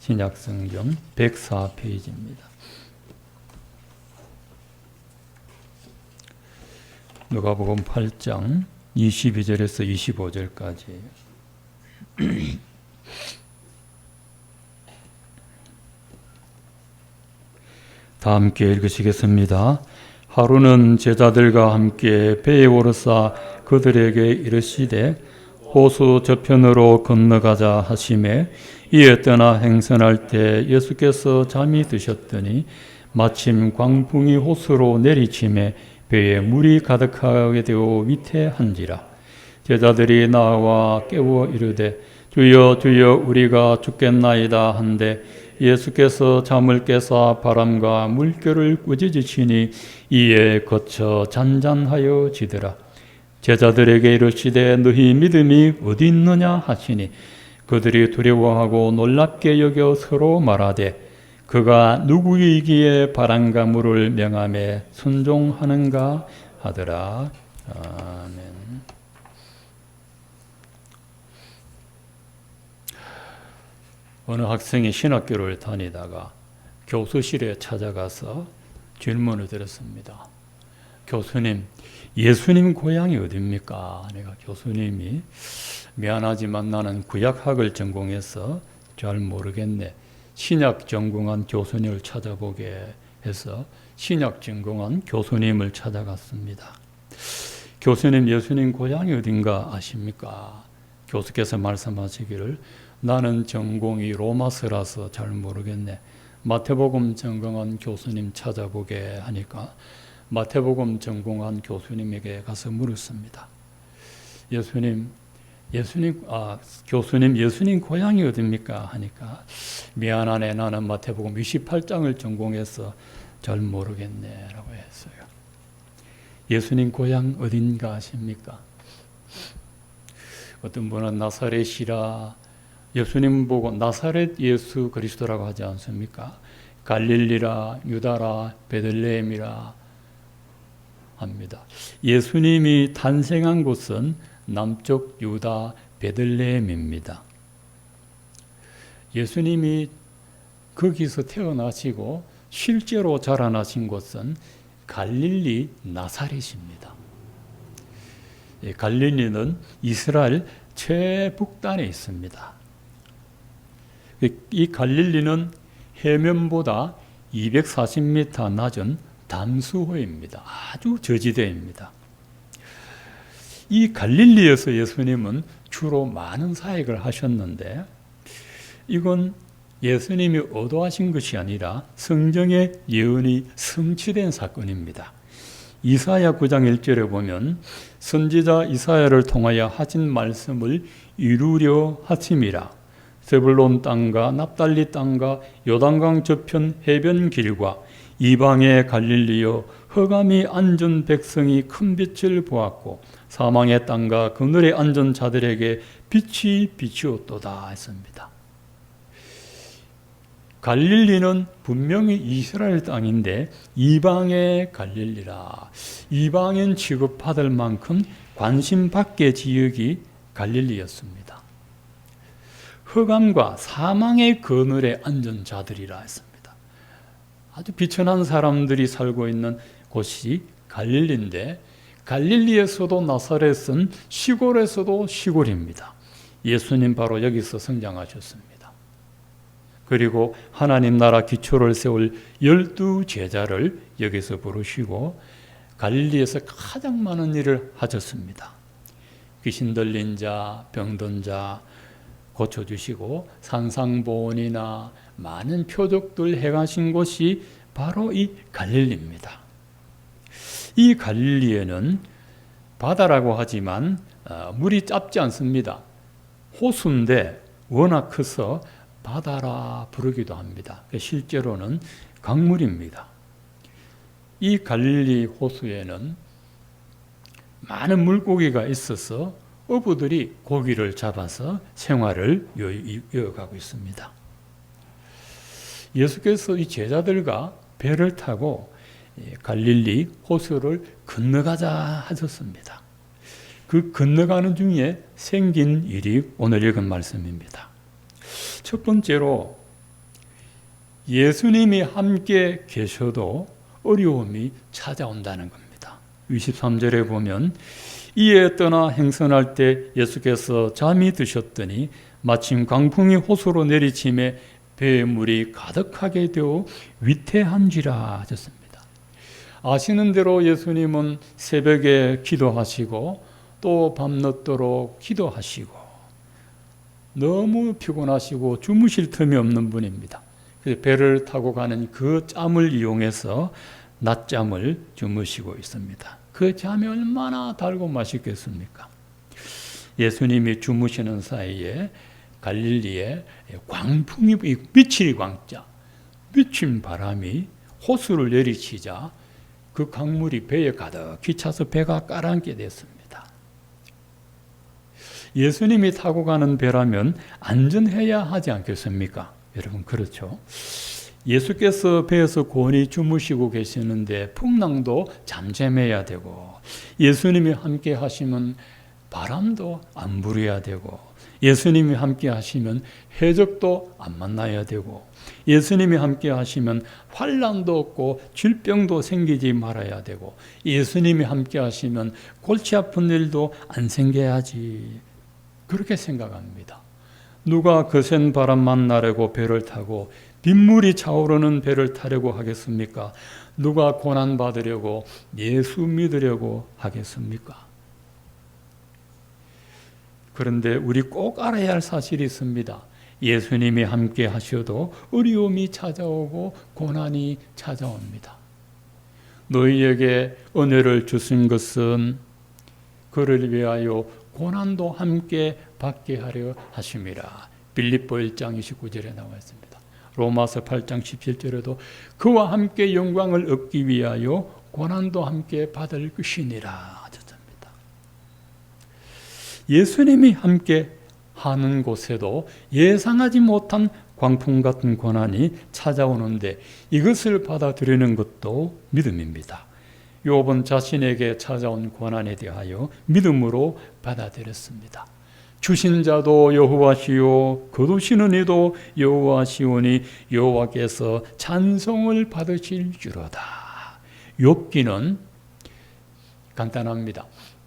신약성경 104페이지입니다. 누가복음 8장 22절에서 25절까지. 다 함께 읽으시겠습니다. 하루는 제자들과 함께 배에 오르사 그들에게 이르시되 호수 저편으로 건너가자 하시매 이에 떠나 행선할 때 예수께서 잠이 드셨더니 마침 광풍이 호수로 내리침에 배에 물이 가득하게 되어 위태한지라. 제자들이 나와 깨워 이르되 주여 주여 우리가 죽겠나이다 한데 예수께서 잠을 깨사 바람과 물결을 꾸짖으시니 이에 거쳐 잔잔하여 지더라. 제자들에게 이르시되 너희 믿음이 어디 있느냐 하시니 그들이 두려워하고 놀랍게 여겨 서로 말하되 그가 누구이기에 바람과 물을 명함에 순종하는가 하더라. 아멘. 어느 학생이 신학교를 다니다가 교수실에 찾아가서 질문을 드렸습니다. 교수님, 예수님 고향이 어디입니까? 내가 교수님이 미안하지만 나는 구약학을 전공해서 잘 모르겠네. 신약 전공한 교수님을 찾아보게 해서 신약 전공한 교수님을 찾아갔습니다. 교수님, 예수님 고향이 어딘가 아십니까? 교수께서 말씀하시기를 나는 전공이 로마서라서 잘 모르겠네. 마태복음 전공한 교수님 찾아보게 하니까 마태복음 전공한 교수님에게 가서 물었습니다. 교수님 예수님 고향이 어딥니까? 하니까 미안하네, 나는 마태복음 28장을 전공해서 잘 모르겠네 라고 했어요. 예수님 고향 어딘가 아십니까? 어떤 분은 나사렛이라 예수님 보고 나사렛 예수 그리스도라고 하지 않습니까? 갈릴리라 유다라 베들레헴이라 합니다. 예수님이 탄생한 곳은 남쪽 유다 베들레헴입니다. 예수님이 거기서 태어나시고 실제로 자라나신 곳은 갈릴리 나사렛입니다. 갈릴리는 이스라엘 최북단에 있습니다. 이 갈릴리는 해면보다 240m 낮은 담수호입니다. 아주 저지대입니다. 이 갈릴리에서 예수님은 주로 많은 사역을 하셨는데 이건 예수님이 의도하신 것이 아니라 성경의 예언이 성취된 사건입니다. 이사야 9장 1절에 보면 선지자 이사야를 통하여 하신 말씀을 이루려 하심이라. 세불론 땅과 납달리 땅과 요단강 저편 해변 길과 이방의 갈릴리여 흑암이 앉은 백성이 큰 빛을 보았고 사망의 땅과 그늘에 앉은 자들에게 빛이 비추었도다 했습니다. 갈릴리는 분명히 이스라엘 땅인데 이방의 갈릴리라. 이방인 취급받을 만큼 관심받게 지역이 갈릴리였습니다. 흑암과 사망의 그늘에 앉은 자들이라 했습니다. 아주 비천한 사람들이 살고 있는 곳이 갈릴리인데 갈릴리에서도 나사렛은 시골에서도 시골입니다. 예수님 바로 여기서 성장하셨습니다. 그리고 하나님 나라 기초를 세울 12 제자를 여기서 부르시고 갈릴리에서 가장 많은 일을 하셨습니다. 귀신 들린 자, 병든 자 고쳐주시고 산상보온이나 많은 표적들 행하신 곳이 바로 이 갈릴리입니다. 이 갈릴리에는 바다라고 하지만 물이 짭지 않습니다. 호수인데 워낙 커서 바다라 부르기도 합니다. 실제로는 강물입니다. 이 갈릴리 호수에는 많은 물고기가 있어서 어부들이 고기를 잡아서 생활을 이어가고 있습니다. 예수께서 이 제자들과 배를 타고 갈릴리 호수를 건너가자 하셨습니다. 그 건너가는 중에 생긴 일이 오늘 읽은 말씀입니다. 첫 번째로 예수님이 함께 계셔도 어려움이 찾아온다는 겁니다. 23절에 보면 이에 떠나 행선할 때 예수께서 잠이 드셨더니 마침 광풍이 호수로 내리침에 배에 물이 가득하게 되어 위태한지라 하셨습니다. 아시는 대로 예수님은 새벽에 기도하시고 또 밤늦도록 기도하시고 너무 피곤하시고 주무실 틈이 없는 분입니다. 그래서 배를 타고 가는 그 짬을 이용해서 낮잠을 주무시고 있습니다. 그 잠이 얼마나 달고 맛있겠습니까? 예수님이 주무시는 사이에 갈릴리에 광풍이, 미칠 광자, 미친 바람이 호수를 내리치자 그 강물이 배에 가득히 차서 배가 가라앉게 됐습니다. 예수님이 타고 가는 배라면 안전해야 하지 않겠습니까? 여러분, 그렇죠? 예수께서 배에서 곤히 주무시고 계시는데 풍랑도 잠잠해야 되고, 예수님이 함께 하시면 바람도 안 불어야 되고, 예수님이 함께 하시면 해적도 안 만나야 되고, 예수님이 함께 하시면 환난도 없고 질병도 생기지 말아야 되고, 예수님이 함께 하시면 골치 아픈 일도 안 생겨야지, 그렇게 생각합니다. 누가 거센 바람만 나려고 배를 타고 빗물이 차오르는 배를 타려고 하겠습니까? 누가 고난 받으려고 예수 믿으려고 하겠습니까? 그런데 우리 꼭 알아야 할 사실이 있습니다. 예수님이 함께 하셔도 어려움이 찾아오고 고난이 찾아옵니다. 너희에게 은혜를 주신 것은 그를 위하여 고난도 함께 받게 하려 하심이라. 빌립보 1장 29절에 나와 있습니다. 로마서 8장 17절에도 그와 함께 영광을 얻기 위하여 고난도 함께 받을 것이니라 하셨습니다. 예수님이 함께 하는 곳에도 예상하지 못한 광풍 같은 고난이 찾아오는데 이것을 받아들이는 것도 믿음입니다. 욥은 자신에게 찾아온 고난에 대하여 믿음으로 받아들였습니다. 주신 자도 여호와시요 거두시는 이도 여호와시오니 여호와께서 찬송을 받으실 줄로다. 욥기는 간단합니다.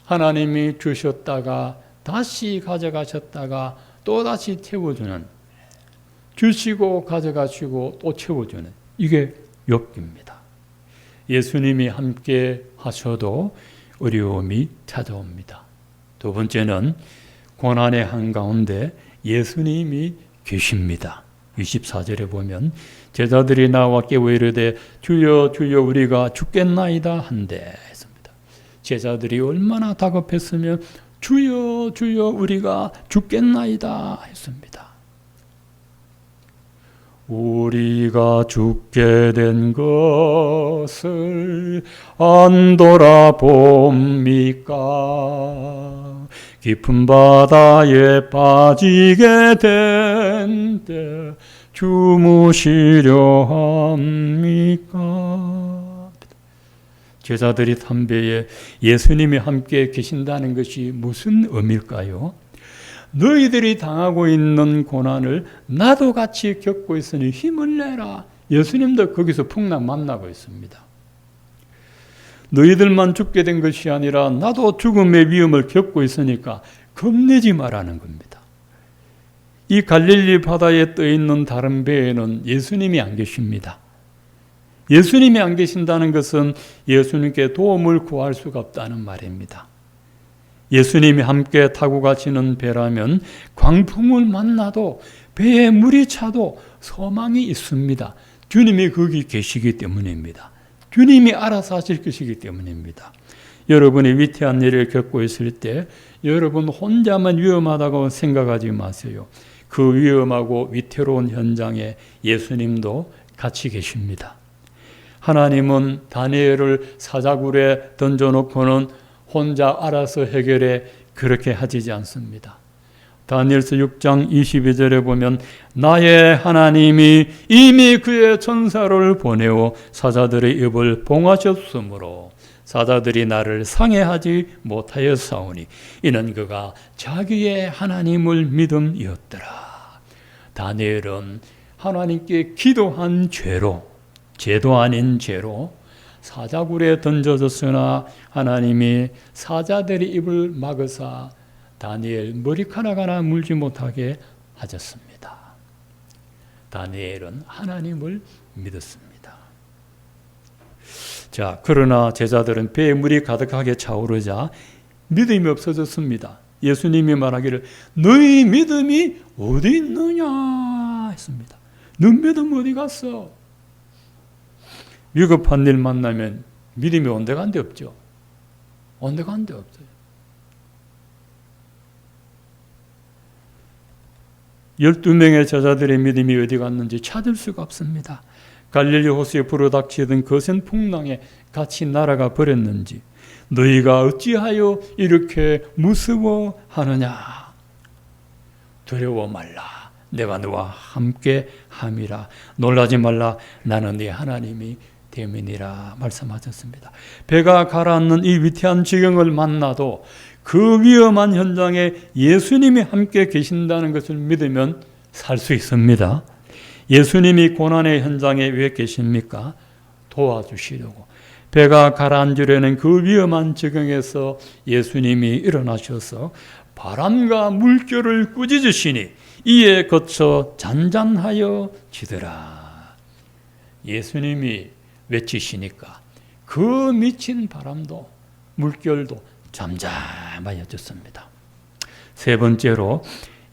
하나님이 주셨다가 다시 가져가셨다가 또다시 채워주는, 주시고 가져가시고 또 채워주는, 이게 욥기입니다. 예수님이 함께 하셔도 어려움이 찾아옵니다. 두 번째는 고난의 한가운데 예수님이 계십니다. 24절에 보면 제자들이 나와 깨워 이르되 주여 주여 우리가 죽겠나이다 한데 했습니다. 제자들이 얼마나 다급했으면 주여 주여 우리가 죽겠나이다 했습니다. 우리가 죽게 된 것을 안 돌아봅니까? 깊은 바다에 빠지게 된 때 주무시려 합니까? 제자들이 담배에 예수님이 함께 계신다는 것이 무슨 의미일까요? 너희들이 당하고 있는 고난을 나도 같이 겪고 있으니 힘을 내라. 예수님도 거기서 풍랑 만나고 있습니다. 너희들만 죽게 된 것이 아니라 나도 죽음의 위험을 겪고 있으니까 겁내지 말라는 겁니다. 이 갈릴리 바다에 떠 있는 다른 배에는 예수님이 안 계십니다. 예수님이 안 계신다는 것은 예수님께 도움을 구할 수가 없다는 말입니다. 예수님이 함께 타고 가시는 배라면 광풍을 만나도 배에 물이 차도 소망이 있습니다. 주님이 거기 계시기 때문입니다. 주님이 알아서 하실 것이기 때문입니다. 여러분이 위태한 일을 겪고 있을 때 여러분 혼자만 위험하다고 생각하지 마세요. 그 위험하고 위태로운 현장에 예수님도 같이 계십니다. 하나님은 다니엘을 사자굴에 던져놓고는 혼자 알아서 해결해 그렇게 하지 않습니다. 다니엘서 6장 22절에 보면 나의 하나님이 이미 그의 천사를 보내어 사자들의 입을 봉하셨으므로 사자들이 나를 상해하지 못하였사오니 이는 그가 자기의 하나님을 믿음이었더라. 다니엘은 하나님께 기도한 죄도 아닌 죄로 사자굴에 던져졌으나 하나님이 사자들의 입을 막으사 다니엘 머리카락 하나 물지 못하게 하셨습니다. 다니엘은 하나님을 믿었습니다. 자, 그러나 제자들은 배에 물이 가득하게 차오르자 믿음이 없어졌습니다. 예수님이 말하기를 너희 믿음이 어디 있느냐 했습니다. 너 믿음 어디 갔어? 위급한 일 만나면 믿음이 온데간데 없죠. 온데간데 없어요. 12명의 제자들의 믿음이 어디 갔는지 찾을 수가 없습니다. 갈릴리 호수에 불어닥치던 거센 풍랑에 같이 날아가 버렸는지 너희가 어찌하여 이렇게 무서워하느냐? 두려워 말라. 내가 너와 함께 함이라. 놀라지 말라. 나는 네 하나님이 됨이니라 말씀하셨습니다. 배가 가라앉는 이 위태한 지경을 만나도 그 위험한 현장에 예수님이 함께 계신다는 것을 믿으면 살 수 있습니다. 예수님이 고난의 현장에 왜 계십니까? 도와주시려고. 배가 가라앉으려는 그 위험한 지경에서 예수님이 일어나셔서 바람과 물결을 꾸짖으시니 이에 거쳐 잔잔하여 지더라. 예수님이 외치시니까 그 미친 바람도 물결도 잠잠하여졌습니다. 세 번째로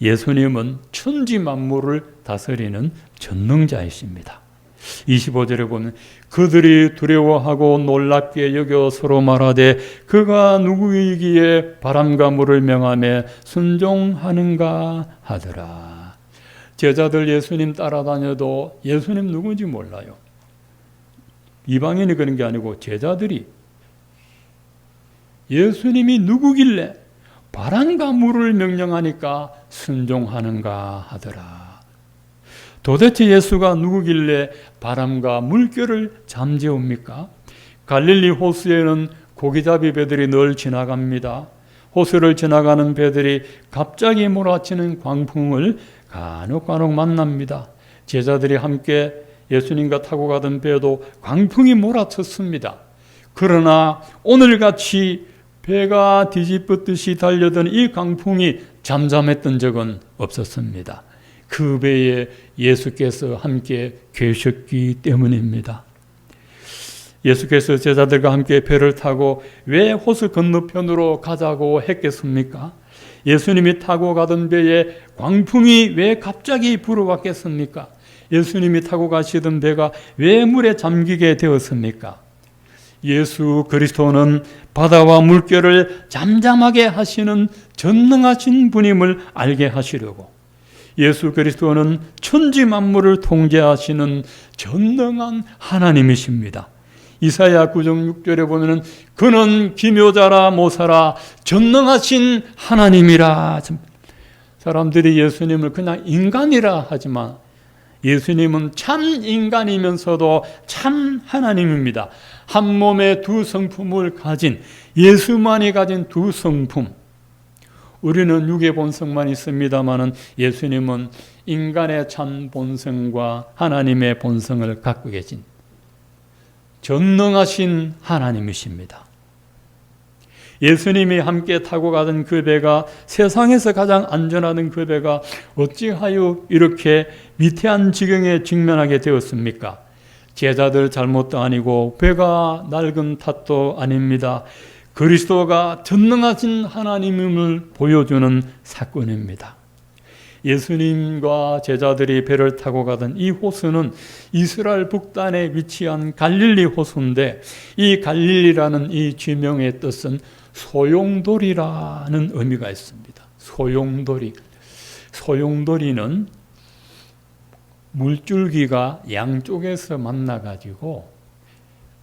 예수님은 천지 만물을 다스리는 전능자이십니다. 25절에 보면 그들이 두려워하고 놀랍게 여겨 서로 말하되 그가 누구이기에 바람과 물을 명하며 순종하는가 하더라. 제자들 예수님 따라다녀도 예수님 누군지 몰라요. 이방인이 그런 게 아니고 제자들이 예수님이 누구길래 바람과 물을 명령하니까 순종하는가 하더라. 도대체 예수가 누구길래 바람과 물결을 잠재웁니까? 갈릴리 호수에는 고기잡이 배들이 늘 지나갑니다. 호수를 지나가는 배들이 갑자기 몰아치는 광풍을 간혹 만납니다. 제자들이 함께 예수님과 타고 가던 배도 광풍이 몰아쳤습니다. 그러나 오늘같이 배가 뒤집듯이 달려든 이 광풍이 잠잠했던 적은 없었습니다. 그 배에 예수께서 함께 계셨기 때문입니다. 예수께서 제자들과 함께 배를 타고 왜 호수 건너편으로 가자고 했겠습니까? 예수님이 타고 가던 배에 광풍이 왜 갑자기 불어왔겠습니까? 예수님이 타고 가시던 배가 왜 물에 잠기게 되었습니까? 예수 그리스도는 바다와 물결을 잠잠하게 하시는 전능하신 분임을 알게 하시려고 예수 그리스도는 천지 만물을 통제하시는 전능한 하나님이십니다. 이사야 9장 6절에 보면은 그는 기묘자라 모사라 전능하신 하나님이라. 사람들이 예수님을 그냥 인간이라 하지만 예수님은 참 인간이면서도 참 하나님입니다. 한 몸에 두 성품을 가진 예수만이 가진 두 성품. 우리는 육의 본성만 있습니다마는 예수님은 인간의 참 본성과 하나님의 본성을 갖고 계신 전능하신 하나님이십니다. 예수님이 함께 타고 가던 그 배가 세상에서 가장 안전하던 그 배가 어찌하여 이렇게 위태한 지경에 직면하게 되었습니까? 제자들 잘못도 아니고 배가 낡은 탓도 아닙니다. 그리스도가 전능하신 하나님임을 보여주는 사건입니다. 예수님과 제자들이 배를 타고 가던 이 호수는 이스라엘 북단에 위치한 갈릴리 호수인데 이 갈릴리라는 이 지명의 뜻은 소용돌이라는 의미가 있습니다. 소용돌이. 소용돌이는 물줄기가 양쪽에서 만나가지고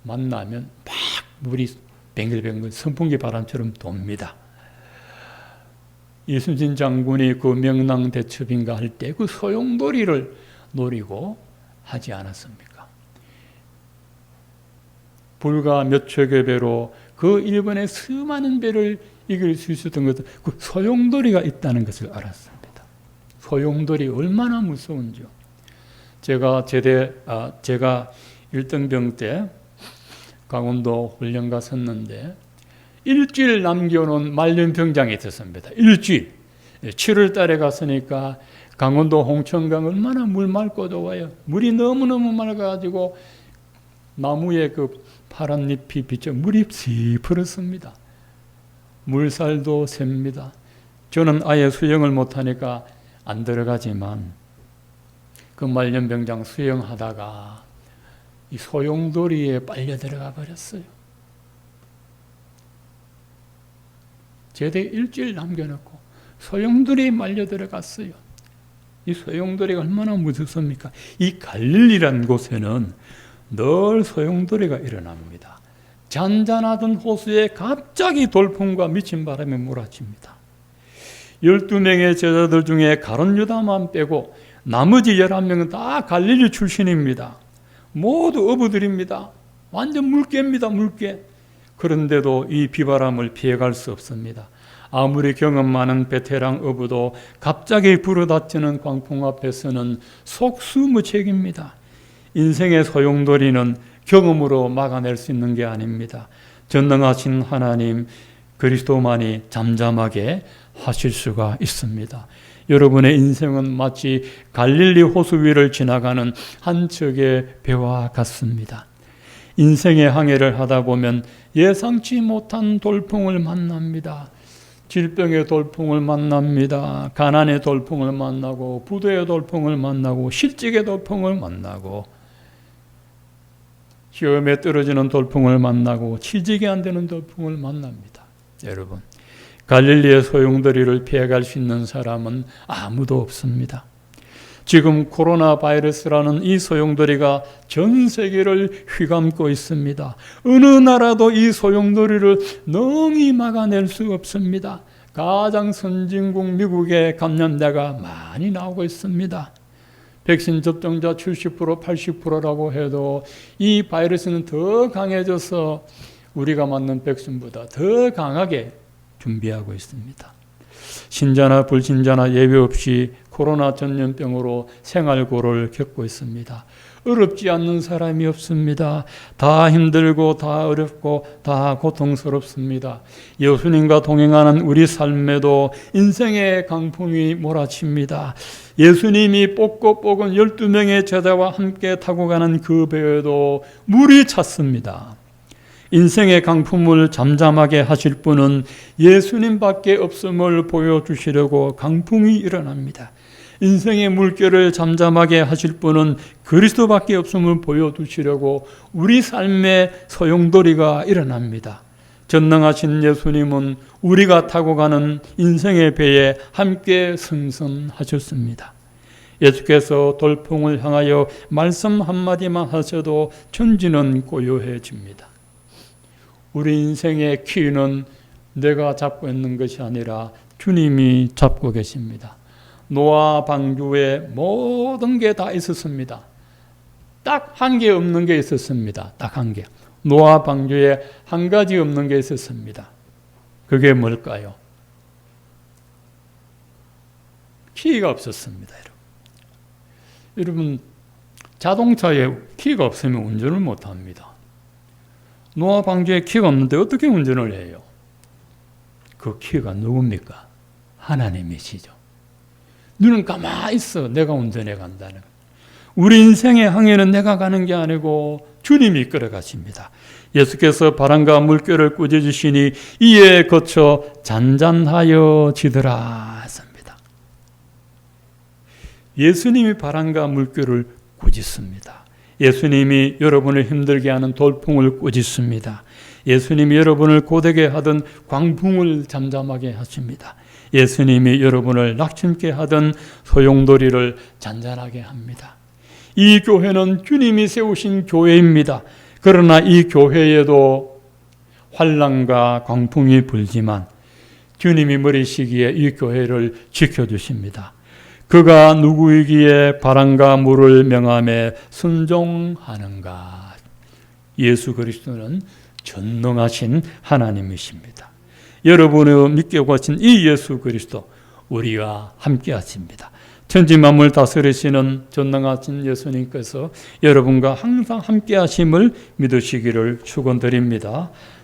만나면 막 물이 뱅글뱅글 선풍기 바람처럼 돕니다. 이순신 장군이 그 명랑대첩인가 할 때 그 소용돌이를 노리고 하지 않았습니까? 불과 몇 척의 배로 그 일본의 수많은 배를 이길 수 있었던 것은 그 소용돌이가 있다는 것을 알았습니다. 소용돌이 얼마나 무서운지요. 제가 1등병 때 강원도 훈련 갔었는데 일주일 남겨놓은 말년병장이 있었습니다. 일주일. 7월 달에 갔으니까 강원도 홍천강 얼마나 물 맑고 좋아요. 물이 너무너무 맑아가지고 나무에 그 파란 잎이 비쳐 물이 시퍼렇습니다. 물살도 셉니다. 저는 아예 수영을 못하니까 안 들어가지만 그 말년병장 수영하다가 이 소용돌이에 빨려 들어가 버렸어요. 제대 일주일 남겨놓고 소용돌이에 말려 들어갔어요. 이 소용돌이가 얼마나 무섭습니까? 이 갈릴리라는 곳에는 늘 소용돌이가 일어납니다. 잔잔하던 호수에 갑자기 돌풍과 미친 바람이 몰아칩니다. 12명의 제자들 중에 가룟 유다만 빼고 나머지 11명은 다 갈릴리 출신입니다. 모두 어부들입니다. 완전 물개입니다. 물개. 그런데도 이 비바람을 피해갈 수 없습니다. 아무리 경험 많은 베테랑 어부도 갑자기 불어닥치는 광풍 앞에서는 속수무책입니다. 인생의 소용돌이는 경험으로 막아낼 수 있는 게 아닙니다. 전능하신 하나님 그리스도만이 잠잠하게 하실 수가 있습니다. 여러분의 인생은 마치 갈릴리 호수 위를 지나가는 한 척의 배와 같습니다. 인생의 항해를 하다 보면 예상치 못한 돌풍을 만납니다. 질병의 돌풍을 만납니다. 가난의 돌풍을 만나고 부도의 돌풍을 만나고 실직의 돌풍을 만나고 시험에 떨어지는 돌풍을 만나고 취직이 안 되는 돌풍을 만납니다. 여러분, 갈릴리의 소용돌이를 피해갈 수 있는 사람은 아무도 없습니다. 지금 코로나 바이러스라는 이 소용돌이가 전 세계를 휘감고 있습니다. 어느 나라도 이 소용돌이를 능히 막아낼 수 없습니다. 가장 선진국 미국의 감염자가 많이 나오고 있습니다. 백신 접종자 70%, 80%라고 해도 이 바이러스는 더 강해져서 우리가 맞는 백신보다 더 강하게 준비하고 있습니다. 신자나 불신자나 예외 없이 코로나 전염병으로 생활고를 겪고 있습니다. 어렵지 않는 사람이 없습니다. 다 힘들고 다 어렵고 다 고통스럽습니다. 예수님과 동행하는 우리 삶에도 인생의 강풍이 몰아칩니다. 예수님이 뽑고 뽑은 12명의 제자와 함께 타고 가는 그 배에도 물이 찼습니다. 인생의 강풍을 잠잠하게 하실 분은 예수님밖에 없음을 보여주시려고 강풍이 일어납니다. 인생의 물결을 잠잠하게 하실 분은 그리스도밖에 없음을 보여주시려고 우리 삶의 소용돌이가 일어납니다. 전능하신 예수님은 우리가 타고 가는 인생의 배에 함께 승선하셨습니다. 예수께서 돌풍을 향하여 말씀 한마디만 하셔도 천지는 고요해집니다. 우리 인생의 키는 내가 잡고 있는 것이 아니라 주님이 잡고 계십니다. 노아 방주에 모든 게 다 있었습니다. 딱 한 개 없는 게 있었습니다. 딱 한 개. 노아 방주에 한 가지 없는 게 있었습니다. 그게 뭘까요? 키가 없었습니다. 여러분, 자동차에 키가 없으면 운전을 못합니다. 노아 방주에 키가 없는데 어떻게 운전을 해요? 그 키가 누굽니까? 하나님이시죠. 너는 가만히 있어. 내가 운전해 간다는 거예요. 우리 인생의 항해는 내가 가는 게 아니고 주님이 이끌어 가십니다. 예수께서 바람과 물결을 꾸짖으시니 이에 거쳐 잔잔하여 지더라 했습니다. 예수님이 바람과 물결을 꾸짖습니다. 예수님이 여러분을 힘들게 하는 돌풍을 꾸짖습니다. 예수님이 여러분을 고되게 하던 광풍을 잠잠하게 하십니다. 예수님이 여러분을 낙심케 하던 소용돌이를 잔잔하게 합니다. 이 교회는 주님이 세우신 교회입니다. 그러나 이 교회에도 환난과 광풍이 불지만 주님이 머리시기에 이 교회를 지켜주십니다. 그가 누구이기에 바람과 물을 명함에 순종하는가? 예수 그리스도는 전능하신 하나님이십니다. 여러분의 믿게 하신 이 예수 그리스도 우리와 함께 하십니다. 천지 만물 다스리시는 전능하신 예수님께서 여러분과 항상 함께 하심을 믿으시기를 축원드립니다.